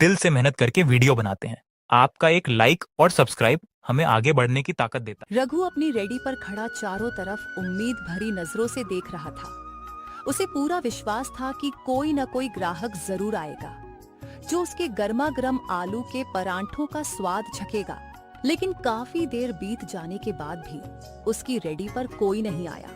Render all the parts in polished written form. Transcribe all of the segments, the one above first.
दिल से मेहनत करके वीडियो बनाते हैं। आपका एक लाइक और सब्सक्राइब हमें आगे बढ़ने की ताकत देता है। रघु अपनी रेडी पर खड़ा चारों तरफ उम्मीद भरी नजरों से देख रहा था। उसे पूरा विश्वास था कि कोई न कोई ग्राहक जरूर आएगा जो उसके गर्मा गर्म आलू के परांठों का स्वाद चखेगा। लेकिन काफी देर बीत जाने के बाद भी उसकी रेडी पर कोई नहीं आया।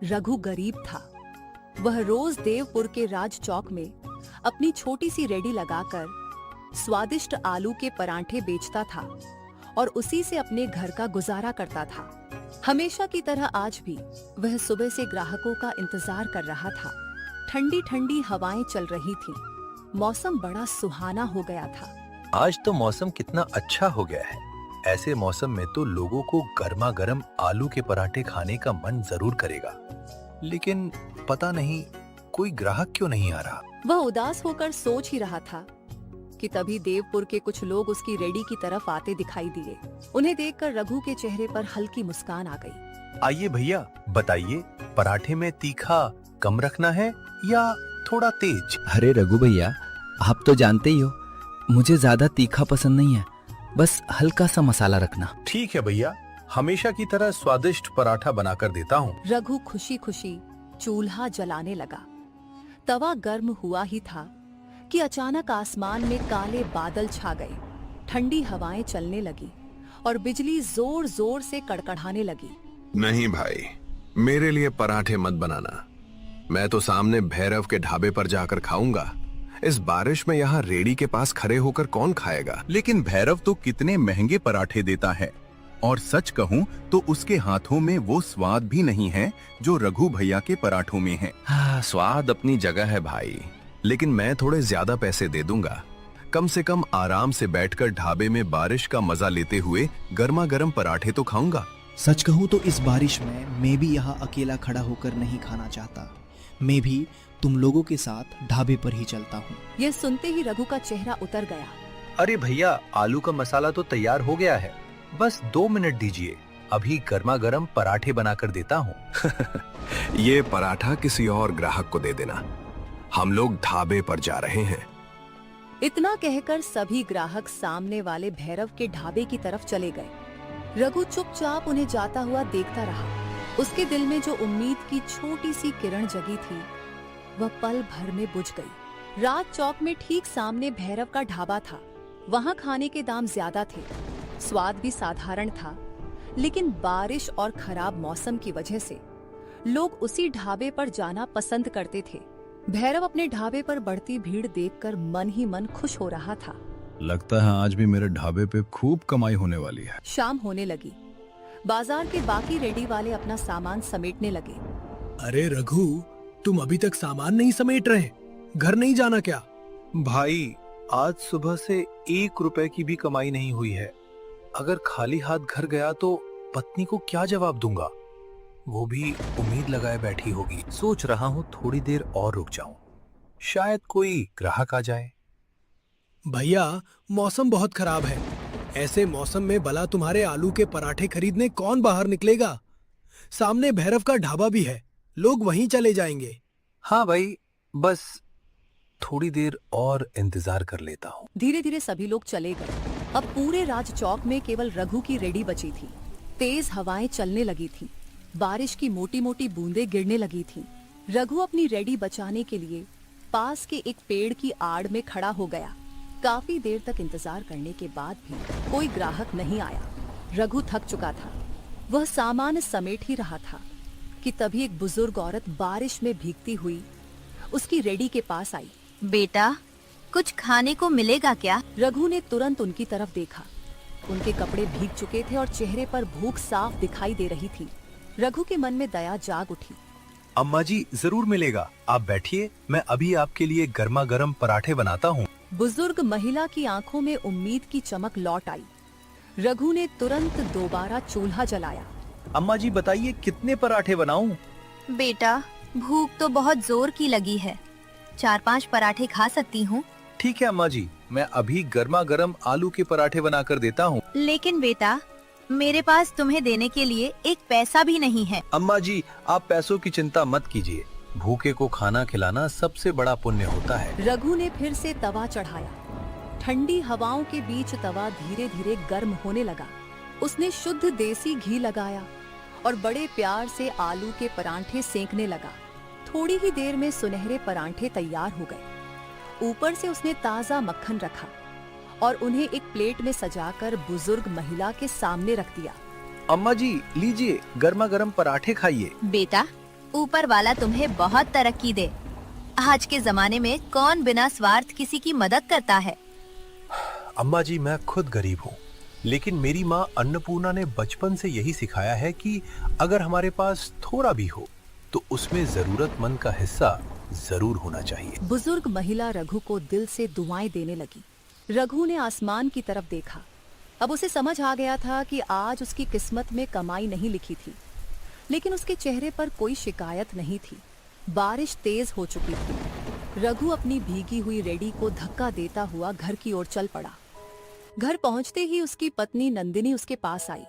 रघु गरीब था। वह रोज देवपुर के राज चौक में अपनी छोटी सी रेडी लगाकर स्वादिष्ट आलू के परांठे बेचता था और उसी से अपने घर का गुजारा करता था। हमेशा की तरह आज भी वह सुबह से ग्राहकों का इंतजार कर रहा था। ठंडी ठंडी हवाएं चल रही थीं। मौसम बड़ा सुहाना हो गया था। आज तो मौसम कितना अच्छा हो गया है। ऐसे मौसम में तो लोगों को गर्मा गर्म आलू के पराठे खाने का मन जरूर करेगा, लेकिन पता नहीं कोई ग्राहक क्यों नहीं आ रहा। वह उदास होकर सोच ही रहा था कि तभी देवपुर के कुछ लोग उसकी रेडी की तरफ आते दिखाई दिए। उन्हें देखकर रघु के चेहरे पर हल्की मुस्कान आ गई। आइए भैया, बताइए पराठे में तीखा कम रखना है या थोड़ा तेज? अरे रघु भैया, आप तो जानते ही हो मुझे ज्यादा तीखा पसंद नहीं है, बस हल्का सा मसाला रखना। ठीक है भैया, हमेशा की तरह स्वादिष्ट पराठा बनाकर देता हूँ। रघु खुशी खुशी चूल्हा जलाने लगा। तवा गर्म हुआ ही था कि अचानक आसमान में काले बादल छा गए। ठंडी हवाएं चलने लगी और बिजली जोर जोर से कड़कड़ाने लगी। नहीं भाई, मेरे लिए पराठे मत बनाना। मैं तो सामने भैरव के ढाबे पर जाकर खाऊंगा। इस बारिश में यहाँ रेडी के पास खड़े होकर कौन खाएगा? लेकिन भैरव तो कितने महंगे पराठे देता है, और सच कहूँ तो उसके हाथों में वो स्वाद भी नहीं है जो रघु भैया के पराठों में है। हाँ, स्वाद अपनी जगह है भाई, लेकिन मैं थोड़े ज्यादा पैसे दे दूंगा। कम से कम आराम से बैठकर ढाबे में बारिश का मजा लेते हुए गर्मा गर्म पराठे तो खाऊंगा। सच कहूँ तो इस बारिश में मैं भी यहाँ अकेला खड़ा होकर नहीं खाना चाहता। मैं भी तुम लोगों के साथ ढाबे पर ही चलता हूँ। यह सुनते ही रघु का चेहरा उतर गया। अरे भैया, आलू का मसाला तो तैयार हो गया है, बस 2 मिनट दीजिए, अभी गर्मा गर्म पराठे बनाकर देता हूँ। ये पराठा किसी और ग्राहक को दे देना, हम लोग ढाबे पर जा रहे हैं। इतना कहकर सभी ग्राहक सामने वाले भैरव के ढाबे की तरफ चले गए। रघु चुपचाप उन्हें जाता हुआ देखता रहा। उसके दिल में जो उम्मीद की छोटी सी किरण जगी थी, वह पल भर में बुझ गई। राज चौक में ठीक सामने भैरव का ढाबा था। वहाँ खाने के दाम ज्यादा थे, स्वाद भी साधारण था, लेकिन बारिश और खराब मौसम की वजह से लोग उसी ढाबे पर जाना पसंद करते थे। भैरव अपने ढाबे पर बढ़ती भीड़ देखकर मन ही मन खुश हो रहा था। लगता है आज भी मेरे ढाबे पे खूब कमाई होने वाली है। शाम होने लगी। बाजार के बाकी रेडी वाले अपना सामान समेटने लगे। अरे रघु, तुम अभी तक सामान नहीं समेट रहे? घर नहीं जाना क्या? भाई, आज सुबह से 1 रुपए की भी कमाई नहीं हुई है। अगर खाली हाथ घर गया तो पत्नी को क्या जवाब दूंगा? वो भी उम्मीद लगाए बैठी होगी। सोच रहा हूँ थोड़ी देर और रुक जाऊं, शायद कोई ग्राहक आ जाए। भैया, मौसम बहुत खराब है। ऐसे मौसम में भला तुम्हारे आलू के पराठे खरीदने कौन बाहर निकलेगा? सामने भैरव का ढाबा भी है, लोग वहीं चले जाएंगे। हाँ भाई, बस थोड़ी देर और इंतजार कर लेता हूँ। धीरे धीरे सभी लोग चले गए। अब पूरे राज चौक में केवल रघु की रेडी बची थी। तेज हवाएं चलने लगी थी। बारिश की मोटी मोटी बूंदें गिरने लगी थीं। रघु अपनी रेडी बचाने के लिए पास के एक पेड़ की आड़ में खड़ा हो गया। काफी देर तक इंतजार करने के बाद भी कोई ग्राहक नहीं आया। रघु थक चुका था। वह सामान समेट ही रहा था कि तभी एक बुजुर्ग औरत बारिश में भीगती हुई उसकी रेडी के पास आई। बेटा, कुछ खाने को मिलेगा क्या? रघु ने तुरंत उनकी तरफ देखा। उनके कपड़े भीग चुके थे और चेहरे पर भूख साफ दिखाई दे रही थी। रघु के मन में दया जाग उठी। अम्मा जी, जरूर मिलेगा, आप बैठिए, मैं अभी आपके लिए गर्मा गर्म पराठे बनाता हूँ। बुजुर्ग महिला की आंखों में उम्मीद की चमक लौट आई। रघु ने तुरंत दोबारा चूल्हा जलाया। अम्मा जी, बताइए कितने पराठे बनाऊं? बेटा, भूख तो बहुत जोर की लगी है, 4-5 पराठे खा सकती हूँ। ठीक है अम्मा जी, मैं अभी गर्मा गर्म आलू के पराठे बनाकर देता हूँ। लेकिन बेटा, मेरे पास तुम्हें देने के लिए एक पैसा भी नहीं है। अम्मा जी, आप पैसों की चिंता मत कीजिए, भूखे को खाना खिलाना सबसे बड़ा पुण्य होता है। रघु ने फिर से तवा चढ़ाया। ठंडी हवाओं के बीच तवा धीरे धीरे गर्म होने लगा। उसने शुद्ध देसी घी लगाया और बड़े प्यार से आलू के परांठे सेंकने लगा। थोड़ी ही देर में सुनहरे परांठे तैयार हो गए। ऊपर से उसने ताजा मक्खन रखा और उन्हें एक प्लेट में सजाकर बुजुर्ग महिला के सामने रख दिया। अम्मा जी, लीजिए, गर्मा गर्म पराठे खाइए। बेटा, ऊपर वाला तुम्हें बहुत तरक्की दे। आज के जमाने में कौन बिना स्वार्थ किसी की मदद करता है। अम्मा जी, मैं खुद गरीब हूँ, लेकिन मेरी माँ अन्नपूर्णा ने बचपन से यही सिखाया है कि अगर हमारे पास थोड़ा भी हो तो उसमें जरूरतमंद का हिस्सा जरूर होना चाहिए। बुजुर्ग महिला रघु को दिल से दुआएं देने लगी। रघु ने आसमान की तरफ देखा। अब उसे समझ आ गया था कि आज उसकी किस्मत में कमाई नहीं लिखी थी, लेकिन उसके चेहरे पर कोई शिकायत नहीं थी। बारिश तेज हो चुकी थी। रघु अपनी भीगी हुई रेडी को धक्का देता हुआ घर की ओर चल पड़ा। घर पहुंचते ही उसकी पत्नी नंदिनी उसके पास आई।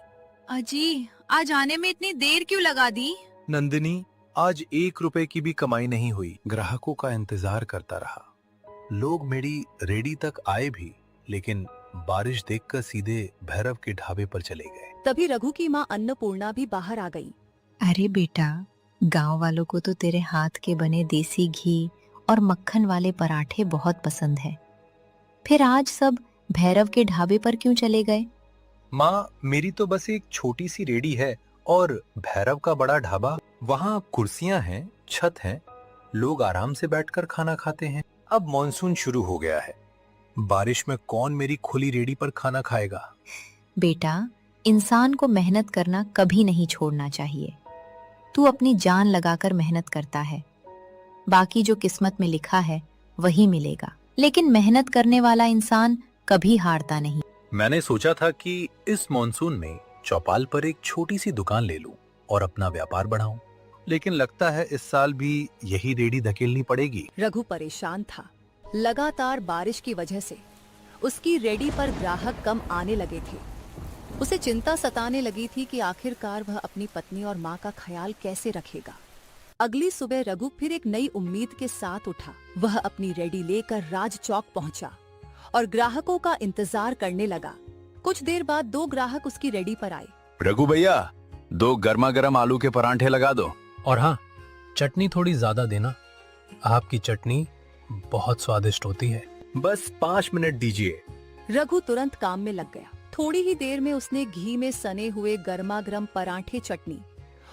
अजी, आज आने में इतनी देर क्यों लगा दी? नंदिनी, आज 1 रुपए की भी कमाई नहीं हुई। ग्राहकों का इंतजार करता रहा। लोग मेरी रेडी तक आए भी, लेकिन बारिश देखकर सीधे भैरव के ढाबे पर चले गए। तभी रघु की माँ अन्नपूर्णा भी बाहर आ गई। अरे बेटा, गांव वालों को तो तेरे हाथ के बने देसी घी और मक्खन वाले पराठे बहुत पसंद है। फिर आज सब भैरव के ढाबे पर क्यों चले गए? माँ, मेरी तो बस एक छोटी सी रेडी है और भैरव का बड़ा ढाबा। वहाँ कुर्सियाँ हैं, छत है, लोग आराम से बैठकर खाना खाते हैं। अब मॉनसून शुरू हो गया है, बारिश में कौन मेरी खुली रेडी पर खाना खाएगा? बेटा, इंसान को मेहनत करना कभी नहीं छोड़ना चाहिए। तू अपनी जान लगाकर मेहनत करता है, बाकी जो किस्मत में लिखा है वही मिलेगा। लेकिन मेहनत करने वाला इंसान कभी हारता नहीं। मैंने सोचा था कि इस मॉनसून में चौपाल पर एक छोटी सी दुकान ले लूं और अपना व्यापार बढ़ाऊं, लेकिन लगता है इस साल भी यही रेडी धकेलनी पड़ेगी। रघु परेशान था। लगातार बारिश की वजह से उसकी रेडी पर ग्राहक कम आने लगे थे। उसे चिंता सताने लगी थी कि आखिरकार वह अपनी पत्नी और माँ का ख्याल कैसे रखेगा। अगली सुबह रघु फिर एक नई उम्मीद के साथ उठा। वह अपनी रेडी लेकर राज चौक पहुंचा और ग्राहकों का इंतजार करने लगा। कुछ देर बाद 2 ग्राहक उसकी रेडी पर आए। रघु भैया, 2 गर्मा गर्म आलू के परांठे लगा दो। और हाँ, चटनी थोड़ी ज्यादा देना। आपकी चटनी बहुत स्वादिष्ट होती है। बस 5 मिनट दीजिए। रघु तुरंत काम में लग गया। थोड़ी ही देर में उसने घी में सने हुए गर्मा गर्म परांठे, चटनी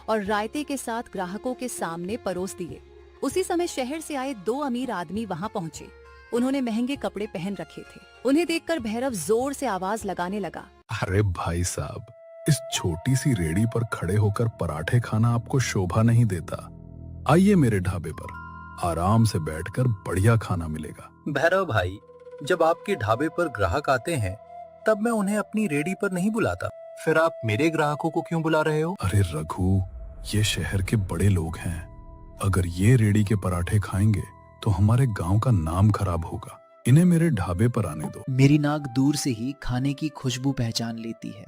और रायते के साथ ग्राहकों के सामने परोस दिए। उसी समय शहर से आए 2 अमीर आदमी वहां पहुंचे। उन्होंने महंगे कपड़े पहन रखे थे। उन्हें देखकर भैरव जोर से आवाज लगाने लगा। अरे भाई साहब, इस छोटी सी रेडी पर खड़े होकर पराठे खाना आपको शोभा नहीं देता। आइए मेरे ढाबे पर, आराम से बैठकर बढ़िया खाना मिलेगा। भैरव भाई, जब आपके ढाबे पर ग्राहक आते हैं तब मैं उन्हें अपनी रेडी पर नहीं बुलाता। फिर आप मेरे ग्राहकों को क्यों बुला रहे हो? अरे रघु, ये शहर के बड़े लोग हैं। अगर ये रेडी के पराठे खाएंगे तो हमारे गांव का नाम खराब होगा। इन्हें मेरे ढाबे पर आने दो। मेरी नाक दूर से ही खाने की खुशबू पहचान लेती है।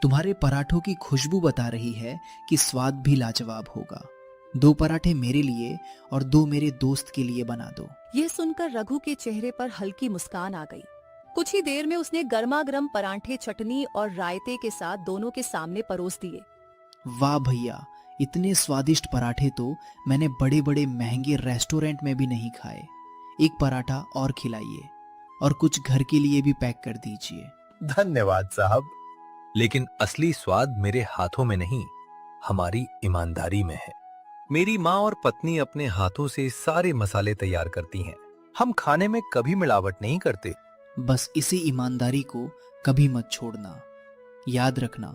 तुम्हारे पराठों की खुशबू बता रही है कि स्वाद भी लाजवाब होगा। 2 पराठे मेरे लिए और 2 मेरे दोस्त के लिए बना दो। यह सुनकर रघु के चेहरे पर हल्की मुस्कान आ गई। कुछ ही देर में उसने गर्मा गर्म परांठे, चटनी और रायते के साथ दोनों के सामने परोस दिए। वाह भैया, इतने स्वादिष्ट पराठे तो मैंने बड़े बड़े महंगे रेस्टोरेंट में भी नहीं खाए। एक पराठा और खिलाइए और कुछ घर के लिए भी पैक कर दीजिए। धन्यवाद साहब, लेकिन असली स्वाद मेरे हाथों में नहीं, हमारी ईमानदारी में है। मेरी माँ और पत्नी अपने हाथों से सारे मसाले तैयार करती हैं। हम खाने में कभी मिलावट नहीं करते। बस इसी ईमानदारी को कभी मत छोड़ना। याद रखना,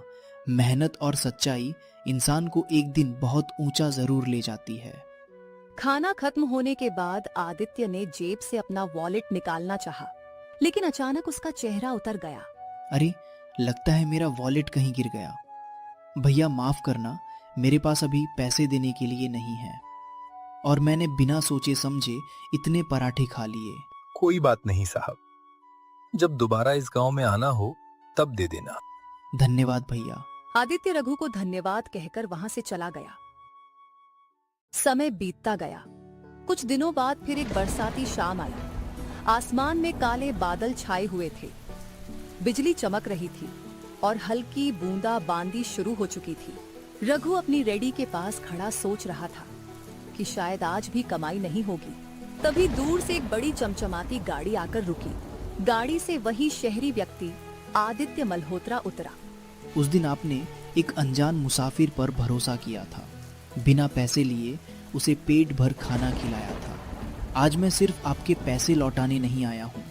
मेहनत और सच्चाई इंसान को एक दिन बहुत ऊंचा जरूर ले जाती है। खाना खत्म होने के बाद आदित्य ने जेब से अपना वॉलेट निकालना चाहा, लेकिन अचानक उसका चेहरा उतर गया। अरे, लगता है मेरा वॉलेट कहीं गिर गया। भैया माफ करना, मेरे पास अभी पैसे देने के लिए नहीं है और मैंने बिना सोचे समझे इतने पराठे खा लिए। कोई बात नहीं साहब, जब दोबारा इस गांव में आना हो तब दे देना। धन्यवाद भैया। आदित्य रघु को धन्यवाद कहकर वहां से चला गया। समय बीतता गया। कुछ दिनों बाद फिर एक बरसाती शाम आई। आसमान में काले बादल छाए हुए थे, बिजली चमक रही थी और हल्की बूंदाबांदी शुरू हो चुकी थी। रघु अपनी रेडी के पास खड़ा सोच रहा था कि शायद आज भी कमाई नहीं होगी। तभी दूर से एक बड़ी चमचमाती गाड़ी आकर रुकी। गाड़ी से वही शहरी व्यक्ति आदित्य मल्होत्रा उतरा। उस दिन आपने एक अनजान मुसाफिर पर भरोसा किया था, बिना पैसे लिए उसे पेट भर खाना खिलाया था। आज मैं सिर्फ आपके पैसे लौटाने नहीं आया हूँ।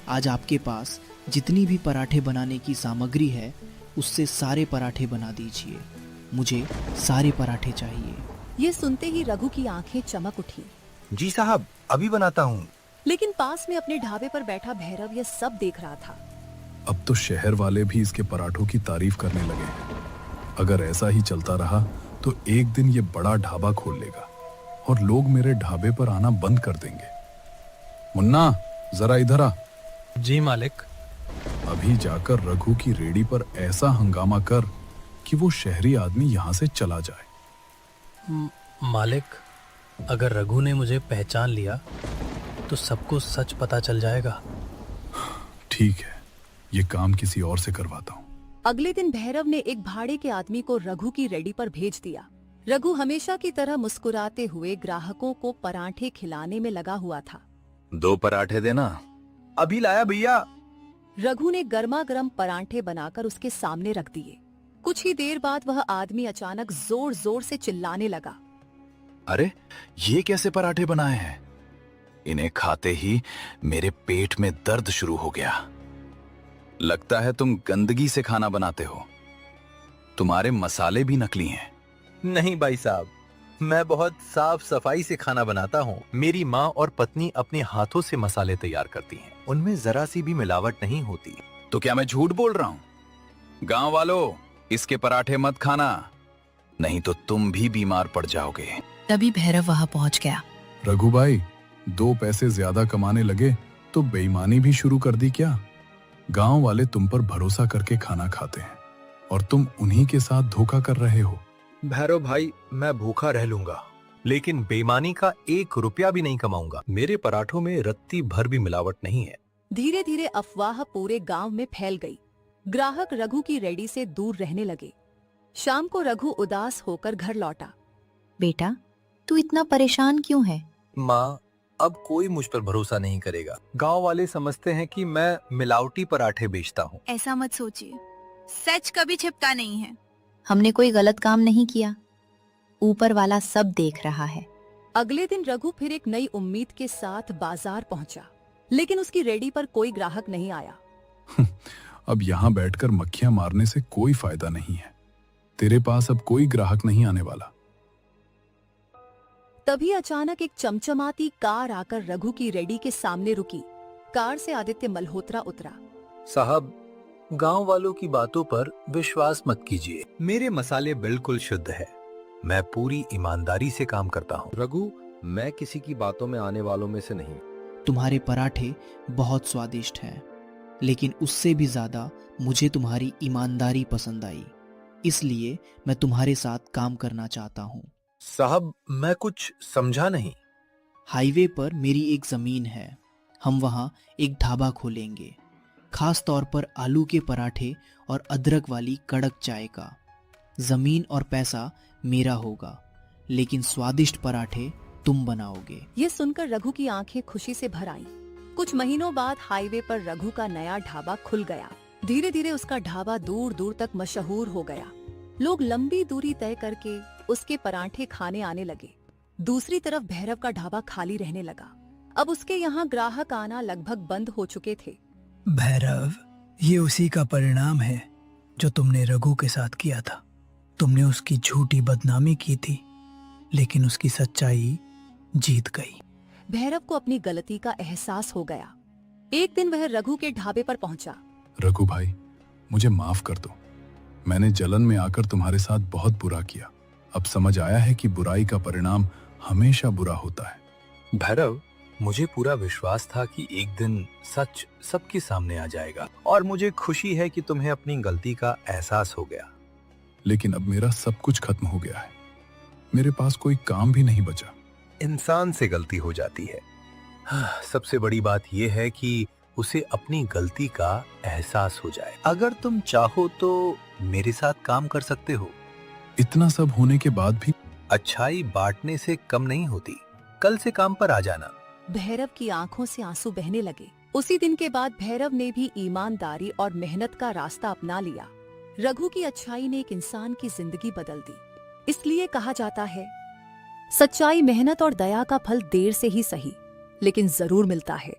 आज आपके पास जितनी भी पराठे बनाने की सामग्री है उससे सारे पराठे बना दीजिए। मुझे सारे पराठे चाहिए। ये सुनते ही रघु की आंखें चमक उठी। जी साहब, अभी बनाता हूँ। लेकिन पास में अपने ढाबे पर बैठा भैरव यह सब देख रहा था। अब तो शहर वाले भी इसके पराठों की तारीफ करने लगे हैं। अगर ऐसा ही चलता रहा तो एक दिन ये बड़ा ढाबा खोल लेगा और लोग मेरे ढाबे पर आना बंद कर देंगे। मुन्ना, जरा इधर आ। जी मालिक। अभी जाकर रघु की रेडी पर ऐसा हंगामा कर कि वो शहरी आदमी यहाँ से चला जाए। मालिक, अगर रघु ने मुझे पहचान लिया तो सबको सच पता चल जाएगा। ठीक है, ये काम किसी और से करवाता हूँ। अगले दिन भैरव ने एक भाड़े के आदमी को रघु की रेडी पर भेज दिया। रघु हमेशा की तरह मुस्कुराते हुए ग्राहकों को पराठे खिलाने में लगा हुआ था। 2 पराठे देना। अभी लाया भैया। रघु ने गर्मा गर्म पराठे बनाकर उसके सामने रख दिए। कुछ ही देर बाद वह आदमी अचानक जोर जोर से चिल्लाने लगा। अरे, ये कैसे पराठे बनाए हैं? इन्हें खाते ही मेरे पेट में दर्द शुरू हो गया। लगता है तुम गंदगी से खाना बनाते हो। तुम्हारे मसाले भी नकली हैं। नहीं भाई साहब, मैं बहुत साफ सफाई से खाना बनाता हूँ। मेरी माँ और पत्नी अपने हाथों से मसाले तैयार करती हैं। उनमें जरा सी भी मिलावट नहीं होती। तो क्या मैं झूठ बोल रहा हूँ? गांव वालों, इसके पराठे मत खाना, नहीं तो तुम भी बीमार पड़ जाओगे। तभी भैरव वहां पहुंच गया। रघु भाई, 2 पैसे ज्यादा कमाने लगे तो बेईमानी भी शुरू कर दी क्या? गांव वाले तुम पर भरोसा करके खाना खाते हैं और तुम उन्हीं के साथ धोखा कर रहे हो। भैरव भाई, मैं भूखा रह लूंगा, लेकिन बेईमानी का 1 रुपया भी नहीं कमाऊंगा। मेरे पराठों में रत्ती भर भी मिलावट नहीं है। धीरे धीरे अफवाह पूरे गांव में फैल गई। ग्राहक रघु की रेडी से दूर रहने लगे। शाम को रघु उदास होकर घर लौटा। बेटा, तू इतना परेशान क्यों है? माँ, अब कोई मुझ पर भरोसा नहीं करेगा। गांव वाले समझते हैं कि मैं मिलावटी पराठे बेचता हूँ। ऐसा मत सोचिए, सच कभी छिपता नहीं है। हमने कोई गलत काम नहीं किया। ऊपर वाला सब देख रहा है। अगले दिन रघु फिर एक नई उम्मीद के साथ बाजार पहुंचा, लेकिन उसकी रेडी पर कोई ग्राहक नहीं आया। अब यहाँ बैठकर मक्खियां मारने से कोई फायदा नहीं है। तेरे पास अब कोई ग्राहक नहीं आने वाला। तभी अचानक एक चमचमाती कार आकर रघु की रेडी के सामने रुकी। कार से आदित्य मल्होत्रा उतरा। साहब, गांव वालों की बातों पर विश्वास मत कीजिए। मेरे मसाले बिल्कुल शुद्ध है। मैं पूरी ईमानदारी से काम करता हूँ। रघु, मैं किसी की बातों में आने वालों में से नहीं। तुम्हारे पराठे बहुत स्वादिष्ट हैं, लेकिन उससे भी ज्यादा मुझे तुम्हारी ईमानदारी पसंद आई। इसलिए मैं तुम्हारे साथ काम करना चाहता हूँ। साहब, मैं कुछ समझा नहीं। हाईवे पर मेरी एक जमीन है। हम वहाँ एक ढाबा खोलेंगे, खास तौर पर आलू के पराठे और अदरक वाली कड़क चाय का। जमीन और पैसा मेरा होगा, लेकिन स्वादिष्ट पराठे तुम बनाओगे। ये सुनकर रघु की आंखें खुशी से भर आईं। कुछ महीनों बाद हाईवे पर रघु का नया ढाबा खुल गया। धीरे धीरे उसका ढाबा दूर दूर तक मशहूर हो गया। लोग लंबी दूरी तय करके उसके पराठे खाने आने लगे। दूसरी तरफ भैरव का ढाबा खाली रहने लगा। अब उसके यहाँ ग्राहक आना लगभग बंद हो चुके थे। भैरव, ये उसी का परिणाम है जो तुमने रघु के साथ किया था। तुमने उसकी झूठी बदनामी की थी, लेकिन उसकी सच्चाई जीत गई। भैरव को अपनी गलती का एहसास हो गया। एक दिन वह रघु के ढाबे पर पहुंचा। रघु भाई, मुझे माफ कर दो। मैंने जलन में आकर तुम्हारे साथ बहुत बुरा किया। अब समझ आया है कि बुराई का परिणाम हमेशा बुरा होता है। भैरव, मुझे पूरा विश्वास था कि एक दिन सच सबके सामने आ जाएगा, और मुझे खुशी है कि तुम्हें अपनी गलती का एहसास हो गया। लेकिन अब मेरा सब कुछ खत्म हो गया है। मेरे पास कोई काम भी नहीं बचा। इंसान से गलती हो जाती है, सबसे बड़ी बात यह है कि उसे अपनी गलती का एहसास हो जाए। अगर तुम चाहो तो मेरे साथ काम कर सकते हो। इतना सब होने के बाद भी अच्छाई बांटने से कम नहीं होती। कल से काम पर आ जाना। भैरव की आंखों से आंसू बहने लगे। उसी दिन के बाद भैरव ने भी ईमानदारी और मेहनत का रास्ता अपना लिया। रघु की अच्छाई ने एक इंसान की जिंदगी बदल दी। इसलिए कहा जाता है, सच्चाई, मेहनत और दया का फल देर से ही सही, लेकिन जरूर मिलता है।